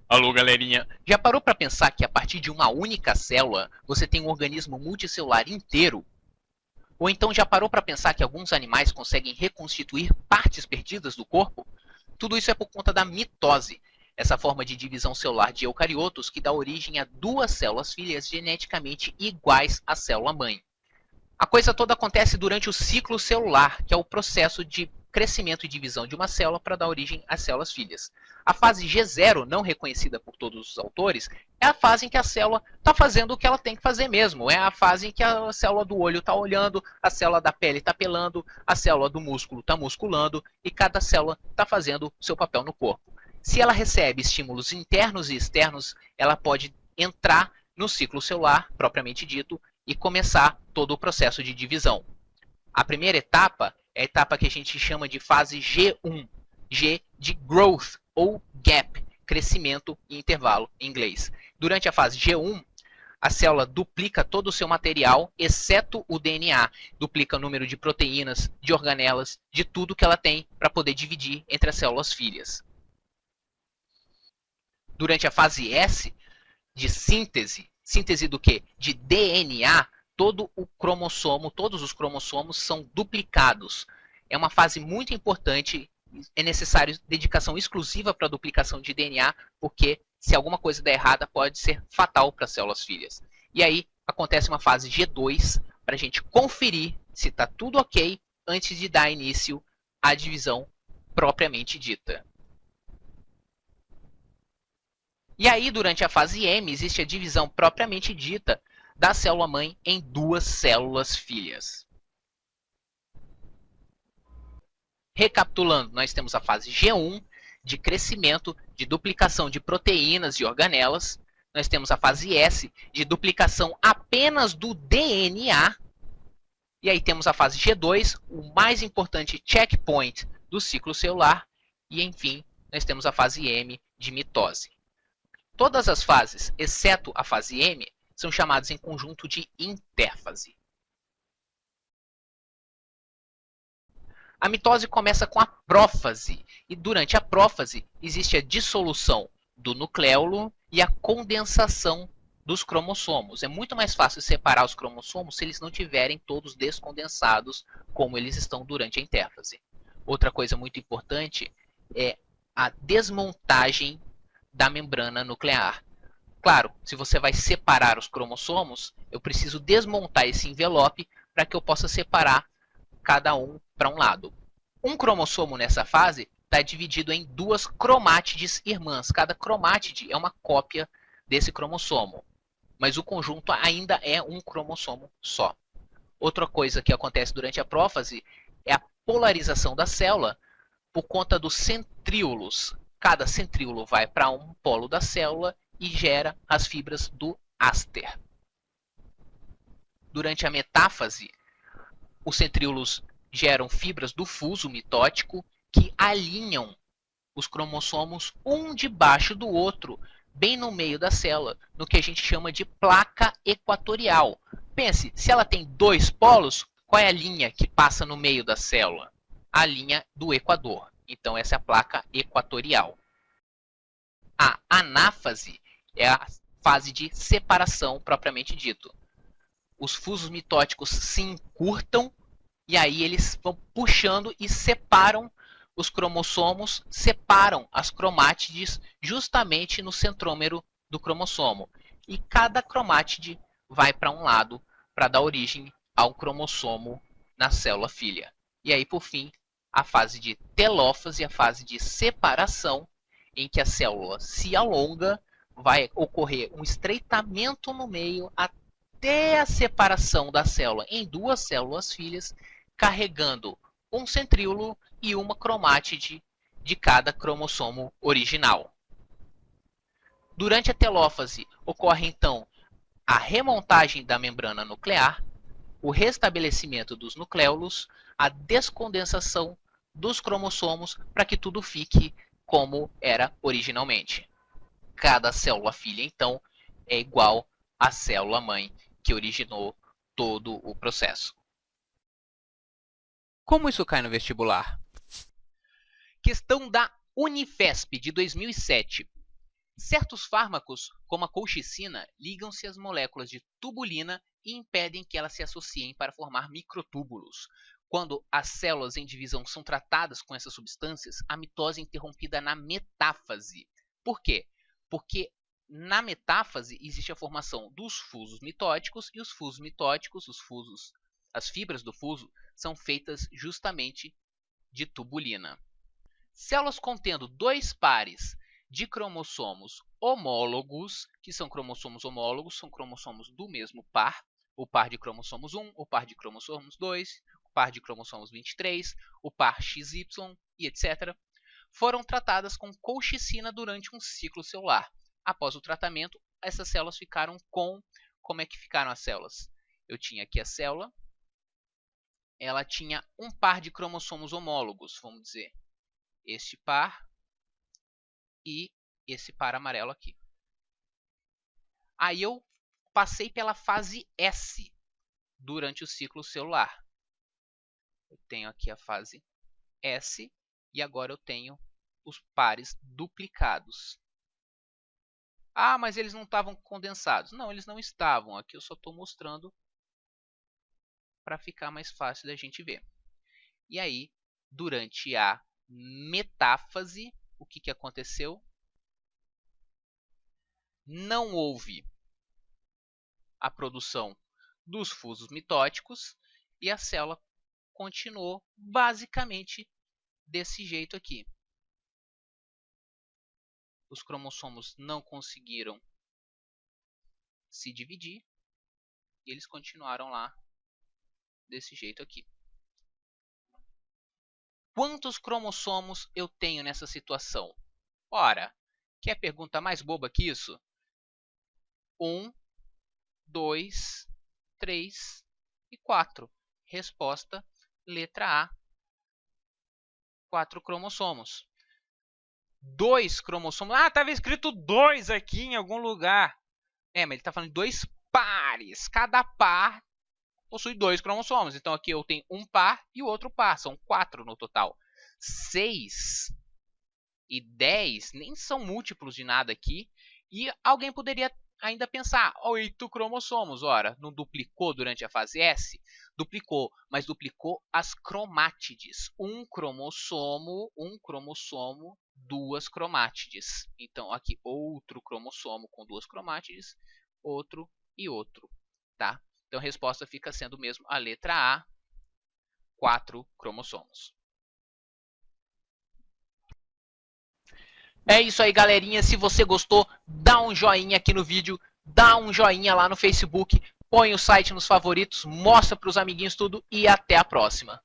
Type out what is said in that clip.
Alô, galerinha. Já parou para pensar que a partir de uma única célula você tem um organismo multicelular inteiro? Ou então já parou para pensar que alguns animais conseguem reconstituir partes perdidas do corpo? Tudo isso é por conta da mitose, essa forma de divisão celular de eucariotos que dá origem a duas células filhas geneticamente iguais à célula mãe. A coisa toda acontece durante o ciclo celular, que é o processo de crescimento e divisão de uma célula para dar origem às células filhas. A fase G0, não reconhecida por todos os autores, é a fase em que a célula está fazendo o que ela tem que fazer mesmo. É a fase em que a célula do olho está olhando, a célula da pele está pelando, a célula do músculo está musculando e cada célula está fazendo seu papel no corpo. Se ela recebe estímulos internos e externos, ela pode entrar no ciclo celular, propriamente dito, e começar todo o processo de divisão. A primeira etapa é a etapa que a gente chama de fase G1, G de growth ou gap, crescimento e intervalo em inglês. Durante a fase G1, a célula duplica todo o seu material, exceto o DNA, duplica o número de proteínas, de organelas, de tudo que ela tem para poder dividir entre as células filhas. Durante a fase S, de síntese, síntese do quê? De DNA, todo o cromossomo, todos os cromossomos são duplicados. É uma fase muito importante, é necessário dedicação exclusiva para a duplicação de DNA, porque se alguma coisa der errada, pode ser fatal para as células filhas. E aí acontece uma fase G2 para a gente conferir se está tudo ok antes de dar início à divisão propriamente dita. E aí, durante a fase M, existe a divisão propriamente dita da célula-mãe em duas células filhas. Recapitulando, nós temos a fase G1, de crescimento, de duplicação de proteínas e organelas. Nós temos a fase S, de duplicação apenas do DNA. E aí temos a fase G2, o mais importante checkpoint do ciclo celular. E, enfim, nós temos a fase M, de mitose. Todas as fases, exceto a fase M, são chamadas em conjunto de intérfase. A mitose começa com a prófase, e durante a prófase existe a dissolução do nucleolo e a condensação dos cromossomos. É muito mais fácil separar os cromossomos se eles não tiverem todos descondensados, como eles estão durante a intérfase. Outra coisa muito importante é a desmontagem da membrana nuclear. Claro, se você vai separar os cromossomos, eu preciso desmontar esse envelope para que eu possa separar cada um para um lado. Um cromossomo nessa fase está dividido em duas cromátides irmãs. Cada cromátide é uma cópia desse cromossomo, mas o conjunto ainda é um cromossomo só. Outra coisa que acontece durante a prófase é a polarização da célula por conta dos centríolos. Cada centríolo vai para um polo da célula e gera as fibras do áster. Durante a metáfase, os centríolos geram fibras do fuso mitótico que alinham os cromossomos um debaixo do outro, bem no meio da célula, no que a gente chama de placa equatorial. Pense, se ela tem dois polos, qual é a linha que passa no meio da célula? A linha do equador. Então, essa é a placa equatorial. A anáfase é a fase de separação propriamente dito. Os fusos mitóticos se encurtam e aí eles vão puxando e separam os cromossomos, separam as cromátides justamente no centrômero do cromossomo. E cada cromátide vai para um lado para dar origem ao cromossomo na célula filha. E aí, por fim, a fase de telófase, a fase de separação, em que a célula se alonga, vai ocorrer um estreitamento no meio até a separação da célula em duas células filhas, carregando um centríolo e uma cromátide de cada cromossomo original. Durante a telófase, ocorre então a remontagem da membrana nuclear, o restabelecimento dos nucleolos, a descondensação dos cromossomos para que tudo fique como era originalmente. Cada célula filha, então, é igual à célula mãe que originou todo o processo. Como isso cai no vestibular? Questão da Unifesp de 2007. Certos fármacos, como a colchicina, ligam-se às moléculas de tubulina e impedem que elas se associem para formar microtúbulos. Quando as células em divisão são tratadas com essas substâncias, a mitose é interrompida na metáfase. Por quê? Porque na metáfase existe a formação dos fusos mitóticos e os fusos mitóticos, as fibras do fuso, são feitas justamente de tubulina. Células contendo dois pares de cromossomos homólogos, que são cromossomos homólogos, são cromossomos do mesmo par, o par de cromossomos 1, o par de cromossomos 2, o par de cromossomos 23, o par XY e etc., foram tratadas com colchicina durante um ciclo celular. Após o tratamento, essas células ficaram com... Como é que ficaram as células? Eu tinha aqui a célula, ela tinha um par de cromossomos homólogos, vamos dizer, este par e esse par amarelo aqui. Aí eu passei pela fase S durante o ciclo celular. Eu tenho aqui a fase S e agora eu tenho os pares duplicados. Ah, mas eles não estavam condensados. Não, eles não estavam. Aqui eu só estou mostrando para ficar mais fácil da gente ver. E aí, durante a metáfase, o que aconteceu? Não houve a produção dos fusos mitóticos e a célula continuou basicamente desse jeito aqui. Os cromossomos não conseguiram se dividir e eles continuaram lá desse jeito aqui. Quantos cromossomos eu tenho nessa situação? Ora, quer pergunta mais boba que isso? 1, 2, 3 e 4. Resposta, letra A, 4 cromossomos. 2 cromossomos. Ah, estava escrito 2 aqui em algum lugar. É, mas ele está falando de 2 pares. Cada par possui 2 cromossomos. Então aqui eu tenho um par e o outro par. São 4 no total. 6 e 10 nem são múltiplos de nada aqui. E alguém poderia ainda pensar, 8 cromossomos. Ora, não duplicou durante a fase S? Duplicou, mas duplicou as cromátides. Um cromossomo, 2 cromátides. Então, aqui outro cromossomo com 2 cromátides, outro e outro. Tá? Então, a resposta fica sendo mesmo a letra A, 4 cromossomos. É isso aí, galerinha. Se você gostou, dá um joinha aqui no vídeo, dá um joinha lá no Facebook, põe o site nos favoritos, mostra para os amiguinhos tudo e até a próxima.